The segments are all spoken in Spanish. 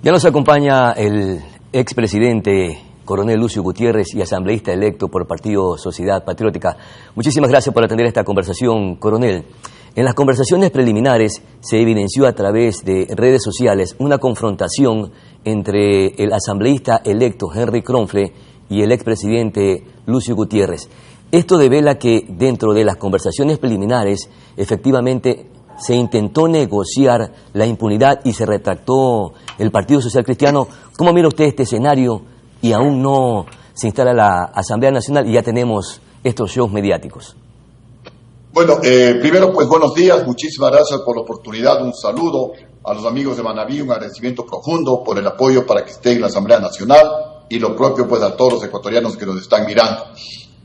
Ya nos acompaña el expresidente Coronel Lucio Gutiérrez y asambleísta electo por Partido Sociedad Patriótica. Muchísimas gracias por atender esta conversación, Coronel. En las conversaciones preliminares se evidenció a través de redes sociales una confrontación entre el asambleísta electo Henry Kronfle y el expresidente Lucio Gutiérrez. Esto devela que dentro de las conversaciones preliminares efectivamente se intentó negociar la impunidad y se retractó el Partido Social Cristiano. ¿Cómo mira usted este escenario y aún no se instala la Asamblea Nacional y ya tenemos estos shows mediáticos? Bueno, primero pues buenos días, muchísimas gracias por la oportunidad, un saludo a los amigos de Manabí, un agradecimiento profundo por el apoyo para que esté en la Asamblea Nacional y lo propio pues a todos los ecuatorianos que nos están mirando.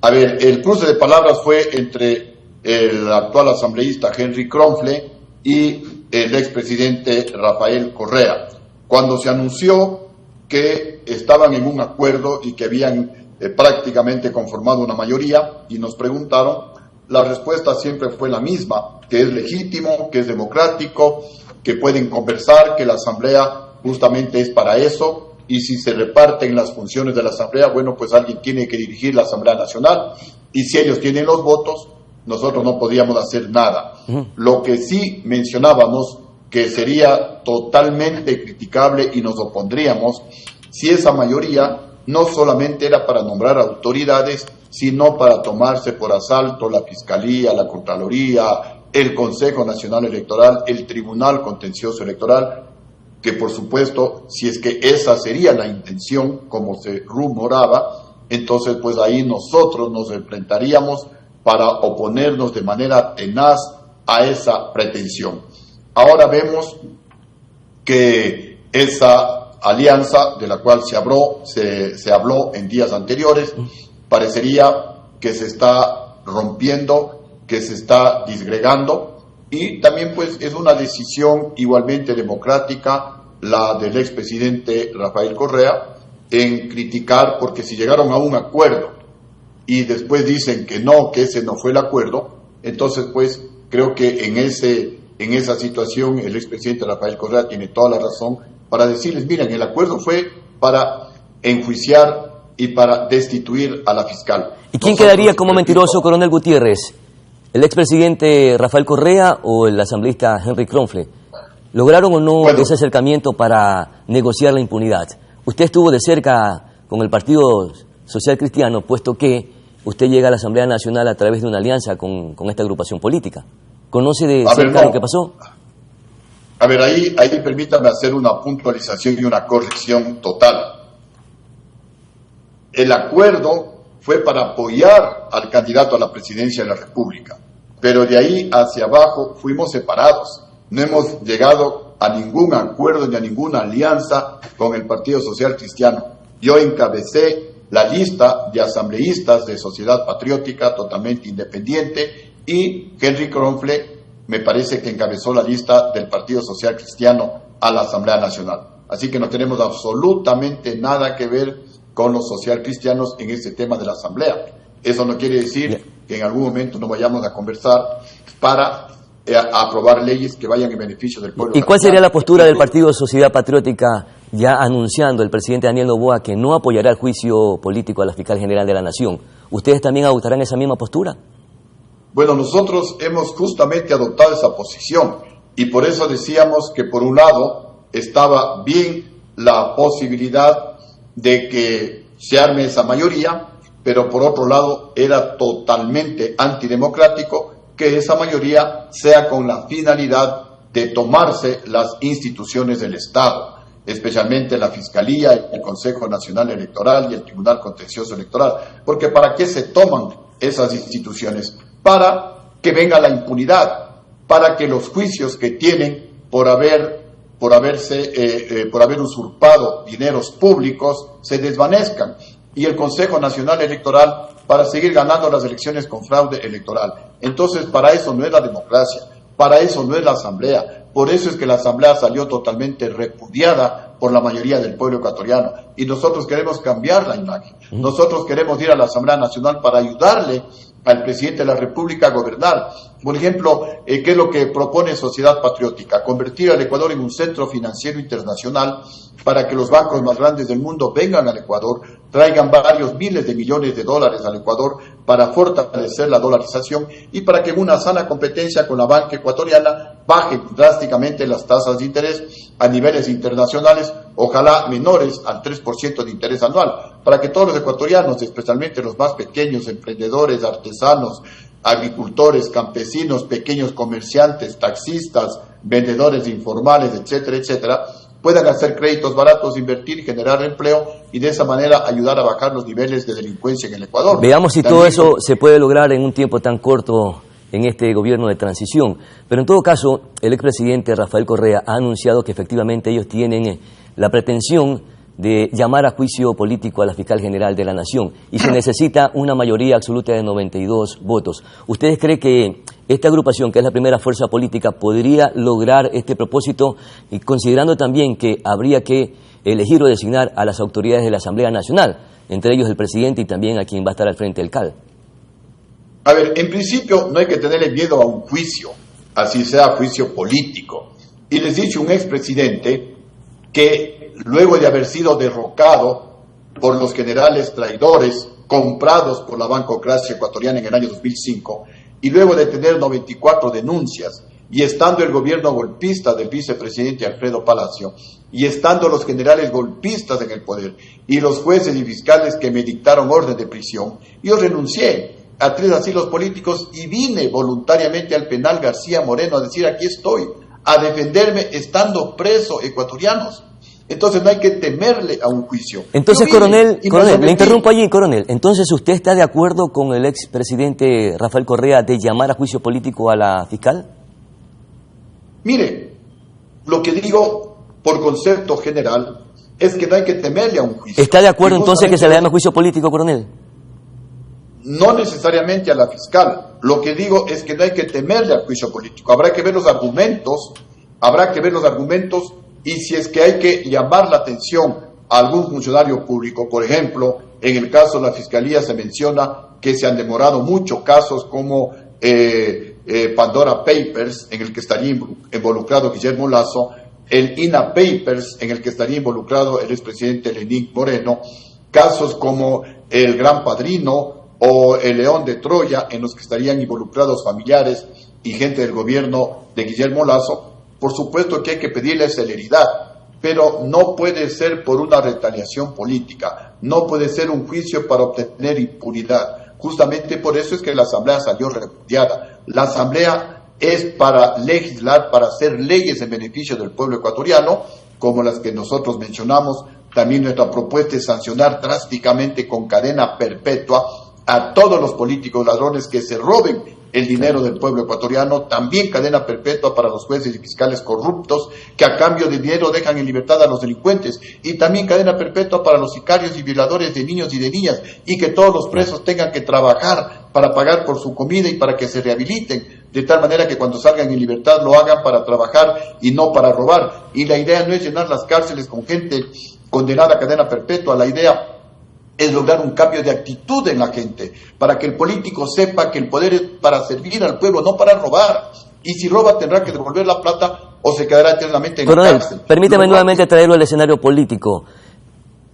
A ver, el cruce de palabras fue entre el actual asambleísta Henry Kronfle y el expresidente Rafael Correa, cuando se anunció que estaban en un acuerdo y que habían prácticamente conformado una mayoría, y nos preguntaron, la respuesta siempre fue la misma, que es legítimo, que es democrático, que pueden conversar, que la asamblea justamente es para eso, y si se reparten las funciones de la asamblea, bueno, pues alguien tiene que dirigir la Asamblea Nacional, y si ellos tienen los votos, nosotros no podíamos hacer nada. Lo que sí mencionábamos que sería totalmente criticable y nos opondríamos si esa mayoría no solamente era para nombrar autoridades, sino para tomarse por asalto la Fiscalía, la Contraloría, el Consejo Nacional Electoral, el Tribunal Contencioso Electoral, que por supuesto, si es que esa sería la intención, como se rumoraba, entonces pues ahí nosotros nos enfrentaríamos para oponernos de manera tenaz a esa pretensión. Ahora vemos que esa alianza de la cual se habló en días anteriores, parecería que se está rompiendo, que se está disgregando, y también pues es una decisión igualmente democrática la del expresidente Rafael Correa en criticar, porque si llegaron a un acuerdo y después dicen que no, que ese no fue el acuerdo, entonces pues creo que en esa situación el expresidente Rafael Correa tiene toda la razón para decirles, miren, el acuerdo fue para enjuiciar y para destituir a la fiscal. ¿Y quién quedaría como mentiroso, Coronel Gutiérrez? ¿El expresidente Rafael Correa o el asambleísta Henry Kronfle? ¿Lograron o no ese acercamiento para negociar la impunidad? Usted estuvo de cerca con el Partido Social Cristiano, puesto que usted llega a la Asamblea Nacional a través de una alianza con esta agrupación política. ¿Conoce de cerca lo que pasó? A ver, ahí permítame hacer una puntualización y una corrección total. El acuerdo fue para apoyar al candidato a la presidencia de la República, pero de ahí hacia abajo fuimos separados. No hemos llegado a ningún acuerdo ni a ninguna alianza con el Partido Social Cristiano. Yo encabecé la lista de asambleístas de Sociedad Patriótica totalmente independiente, y Henry Kronfle me parece que encabezó la lista del Partido Social Cristiano a la Asamblea Nacional. Así que no tenemos absolutamente nada que ver con los socialcristianos en este tema de la Asamblea. Eso no quiere decir que en algún momento no vayamos a conversar para aprobar leyes que vayan en beneficio del pueblo. ¿Y cuál sería la postura del Partido Sociedad Patriótica, ya anunciando el presidente Daniel Noboa que no apoyará el juicio político a la fiscal general de la Nación? ¿Ustedes también adoptarán esa misma postura? Bueno, nosotros hemos justamente adoptado esa posición, y por eso decíamos que por un lado estaba bien la posibilidad de que se arme esa mayoría, pero por otro lado era totalmente antidemocrático que esa mayoría sea con la finalidad de tomarse las instituciones del Estado, especialmente la Fiscalía, el Consejo Nacional Electoral y el Tribunal Contencioso Electoral. Porque ¿para qué se toman esas instituciones? Para que venga la impunidad, para que los juicios que tienen por haber usurpado dineros públicos se desvanezcan, y el Consejo Nacional Electoral para seguir ganando las elecciones con fraude electoral. Entonces, para eso no es la democracia, para eso no es la Asamblea. Por eso es que la Asamblea salió totalmente repudiada por la mayoría del pueblo ecuatoriano, y nosotros queremos cambiar la imagen. Nosotros queremos ir a la Asamblea Nacional para ayudarle al presidente de la República a gobernar. Por ejemplo, ¿qué es lo que propone Sociedad Patriótica? Convertir al Ecuador en un centro financiero internacional para que los bancos más grandes del mundo vengan al Ecuador, traigan varios miles de millones de dólares al Ecuador para fortalecer la dolarización y para que en una sana competencia con la banca ecuatoriana bajen drásticamente las tasas de interés a niveles internacionales, ojalá menores al 3% de interés anual, para que todos los ecuatorianos, especialmente los más pequeños, emprendedores, artesanos, agricultores, campesinos, pequeños comerciantes, taxistas, vendedores informales, etcétera, etcétera, puedan hacer créditos baratos, invertir, generar empleo y de esa manera ayudar a bajar los niveles de delincuencia en el Ecuador. Veamos si todo eso se puede lograr en un tiempo tan corto en este gobierno de transición. Pero en todo caso, el expresidente Rafael Correa ha anunciado que efectivamente ellos tienen la pretensión de llamar a juicio político a la fiscal general de la Nación y se necesita una mayoría absoluta de 92 votos. ¿Ustedes creen que esta agrupación, que es la primera fuerza política, podría lograr este propósito, y considerando también que habría que elegir o designar a las autoridades de la Asamblea Nacional, entre ellos el presidente y también a quien va a estar al frente del CAL? A ver, en principio no hay que tenerle miedo a un juicio, así sea juicio político. Y les dice un expresidente que luego de haber sido derrocado por los generales traidores comprados por la bancocracia ecuatoriana en el año 2005, y luego de tener 94 denuncias, y estando el gobierno golpista del vicepresidente Alfredo Palacio, y estando los generales golpistas en el poder, y los jueces y fiscales que me dictaron orden de prisión, yo renuncié a 3 asilos políticos y vine voluntariamente al penal García Moreno a decir: aquí estoy, a defenderme estando preso, ecuatorianos. Entonces no hay que temerle a un juicio. Entonces, coronel, le interrumpo allí, coronel. Entonces, ¿usted está de acuerdo con el expresidente Rafael Correa de llamar a juicio político a la fiscal? Mire, lo que digo por concepto general es que no hay que temerle a un juicio. ¿Está de acuerdo entonces que se le llame juicio político, coronel? No necesariamente a la fiscal. Lo que digo es que no hay que temerle al juicio político. Habrá que ver los argumentos, y si es que hay que llamar la atención a algún funcionario público, por ejemplo, en el caso de la Fiscalía se menciona que se han demorado mucho casos como Pandora Papers, en el que estaría involucrado Guillermo Lasso, el INA Papers, en el que estaría involucrado el expresidente Lenín Moreno, casos como el Gran Padrino o el León de Troya, en los que estarían involucrados familiares y gente del gobierno de Guillermo Lasso. Por supuesto que hay que pedirle celeridad, pero no puede ser por una retaliación política, no puede ser un juicio para obtener impunidad. Justamente por eso es que la Asamblea salió repudiada. La Asamblea es para legislar, para hacer leyes en beneficio del pueblo ecuatoriano, como las que nosotros mencionamos. También nuestra propuesta es sancionar drásticamente con cadena perpetua a todos los políticos ladrones que se roben el dinero del pueblo ecuatoriano, también cadena perpetua para los jueces y fiscales corruptos que a cambio de dinero dejan en libertad a los delincuentes, y también cadena perpetua para los sicarios y violadores de niños y de niñas, y que todos los presos tengan que trabajar para pagar por su comida y para que se rehabiliten, de tal manera que cuando salgan en libertad lo hagan para trabajar y no para robar. Y la idea no es llenar las cárceles con gente condenada a cadena perpetua, la idea es lograr un cambio de actitud en la gente, para que el político sepa que el poder es para servir al pueblo, no para robar. Y si roba tendrá que devolver la plata o se quedará eternamente en la cárcel. Permítame nuevamente traerlo al escenario político.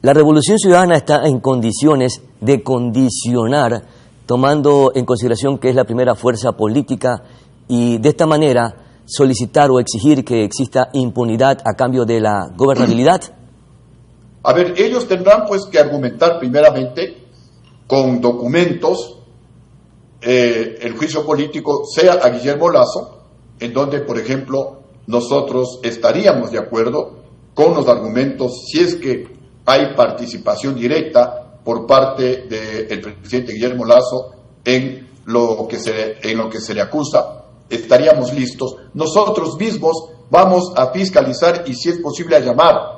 La Revolución Ciudadana está en condiciones de condicionar, tomando en consideración que es la primera fuerza política, y de esta manera solicitar o exigir que exista impunidad a cambio de la gobernabilidad. A ver, ellos tendrán pues que argumentar primeramente con documentos el juicio político, sea a Guillermo Lasso, en donde, por ejemplo, nosotros estaríamos de acuerdo con los argumentos si es que hay participación directa por parte del presidente Guillermo Lasso en lo que se le acusa. Estaríamos listos. Nosotros mismos vamos a fiscalizar y, si es posible, a llamar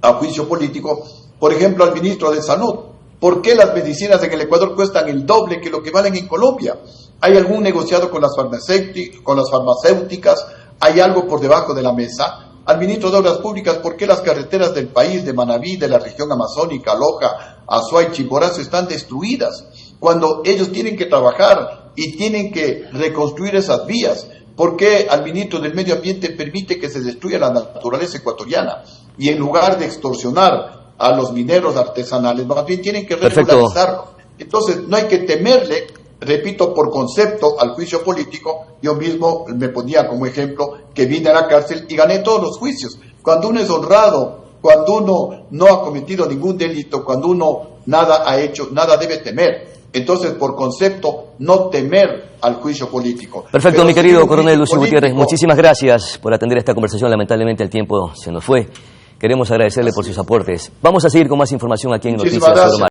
a juicio político, por ejemplo, al ministro de Salud. ¿Por qué las medicinas en el Ecuador cuestan el doble que lo que valen en Colombia? ¿Hay algún negociado con las farmacéuticas? ¿Hay algo por debajo de la mesa? Al ministro de Obras Públicas, ¿por qué las carreteras del país, de Manabí, de la región amazónica, Loja, Azuay, Chimborazo, están destruidas? cuando ellos tienen que trabajar y tienen que reconstruir esas vías? ¿Por qué al ministro del Medio Ambiente permite que se destruya la naturaleza ecuatoriana? Y en lugar de extorsionar a los mineros artesanales, más bien tienen que regularizarlo. Entonces, no hay que temerle, repito, por concepto al juicio político. Yo mismo me ponía como ejemplo que vine a la cárcel y gané todos los juicios. Cuando uno es honrado, cuando uno no ha cometido ningún delito, cuando uno nada ha hecho, nada debe temer. Entonces, por concepto, no temer al juicio político. Perfecto, pero mi querido coronel Lucio Gutiérrez, muchísimas gracias por atender esta conversación. Lamentablemente el tiempo se nos fue. Queremos agradecerle por sus aportes. Vamos a seguir con más información aquí en Noticias Oro Mar.